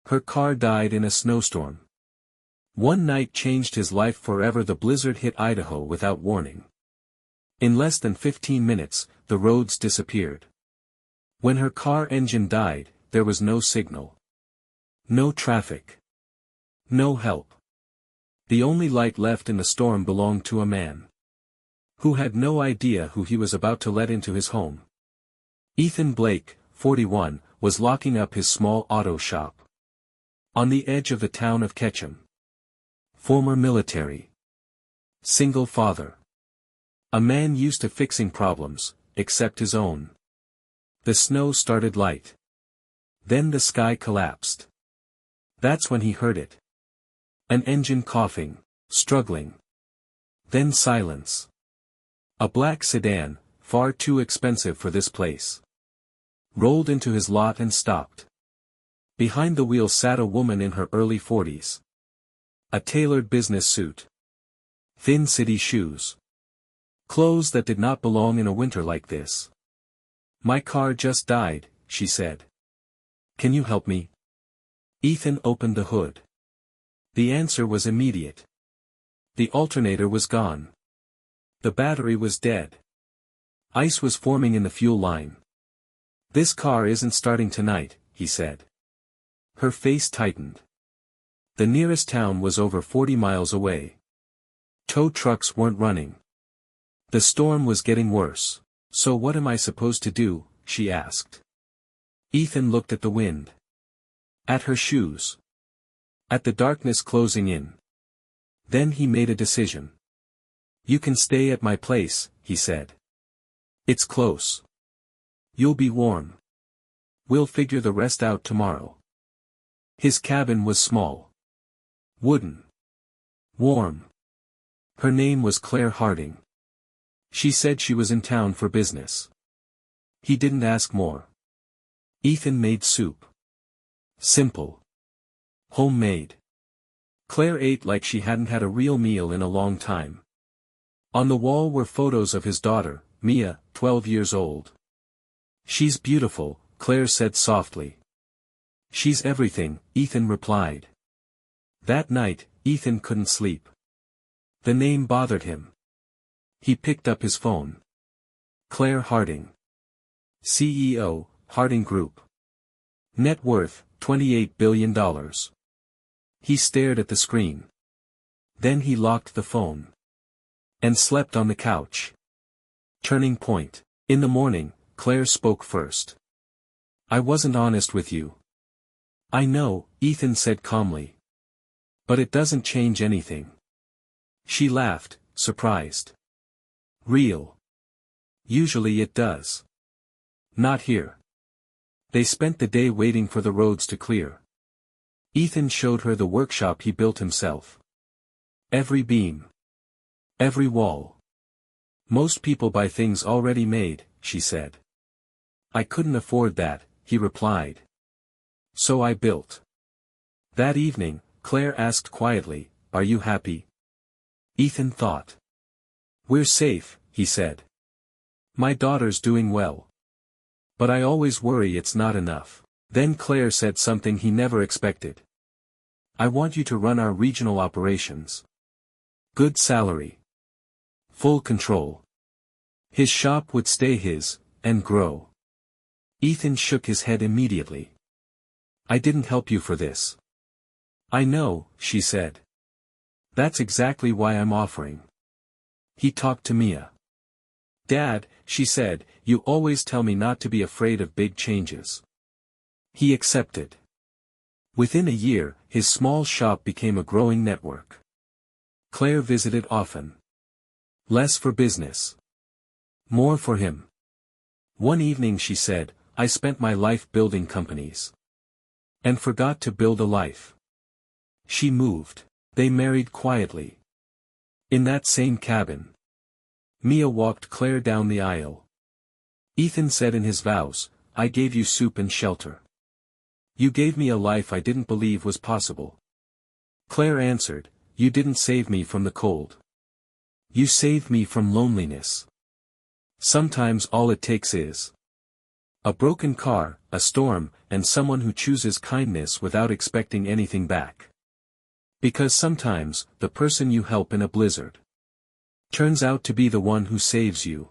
Her car died in a snowstorm. One night changed his life forever. The blizzard hit Idaho without warning. In less than 15 minutes, the roads disappeared. When her car engine died, there was no signal. No traffic. No help. The only light left in the storm belonged to a man who had no idea who he was about to let into his home. Ethan Blake, 41, was locking up his small auto shop on the edge of the town of Ketchum. Former military. Single father. A man used to fixing problems, except his own. The snow started light. Then the sky collapsed. That's when he heard it. An engine coughing, struggling. Then silence. A black sedan, far too expensive for this place, rolled into his lot and stopped. Behind the wheel sat a woman in her early 40s. A tailored business suit. Thin city shoes. Clothes that did not belong in a winter like this. "My car just died," she said. "Can you help me?" Ethan opened the hood. The answer was immediate. The alternator was gone. The battery was dead. Ice was forming in the fuel line. "This car isn't starting tonight," he said. Her face tightened. The nearest town was over 40 miles away. Tow trucks weren't running. The storm was getting worse. "So what am I supposed to do?" she asked. Ethan looked at the wind. At her shoes. At the darkness closing in. Then he made a decision. "You can stay at my place," he said. "It's close. You'll be warm. We'll figure the rest out tomorrow." His cabin was small. Wooden. Warm. Her name was Claire Harding. She said she was in town for business. He didn't ask more. Ethan made soup. Simple. Homemade. Claire ate like she hadn't had a real meal in a long time. On the wall were photos of his daughter, Mia, 12 years old. "She's beautiful," Claire said softly. "She's everything," Ethan replied. That night, Ethan couldn't sleep. The name bothered him. He picked up his phone. Claire Harding. CEO, Harding Group. Net worth, $28 billion. He stared at the screen. Then he locked the phone. And slept on the couch. Turning point. In the morning, Claire spoke first. "I wasn't honest with you." "I know," Ethan said calmly. "But it doesn't change anything." She laughed, surprised. "Real. Usually it does. Not here." They spent the day waiting for the roads to clear. Ethan showed her the workshop he built himself. Every beam. Every wall. "Most people buy things already made," she said. "I couldn't afford that," he replied. "So I built." That evening, Claire asked quietly, "Are you happy?" Ethan thought. "We're safe," he said. "My daughter's doing well. But I always worry it's not enough." Then Claire said something he never expected. "I want you to run our regional operations. Good salary. Full control. His shop would stay his, and grow." Ethan shook his head immediately. "I didn't help you for this." "I know," she said. "That's exactly why I'm offering." He talked to Mia. "Dad," she said, "you always tell me not to be afraid of big changes." He accepted. Within a year, his small shop became a growing network. Claire visited often. Less for business. More for him. One evening she said, "I spent my life building companies. And forgot to build a life." She moved. They married quietly. In that same cabin. Mia walked Claire down the aisle. Ethan said in his vows, "I gave you soup and shelter. You gave me a life I didn't believe was possible." Claire answered, "You didn't save me from the cold. You saved me from loneliness. Sometimes all it takes is A broken car, a storm, and someone who chooses kindness without expecting anything back. Because sometimes, the person you help in a blizzard turns out to be the one who saves you.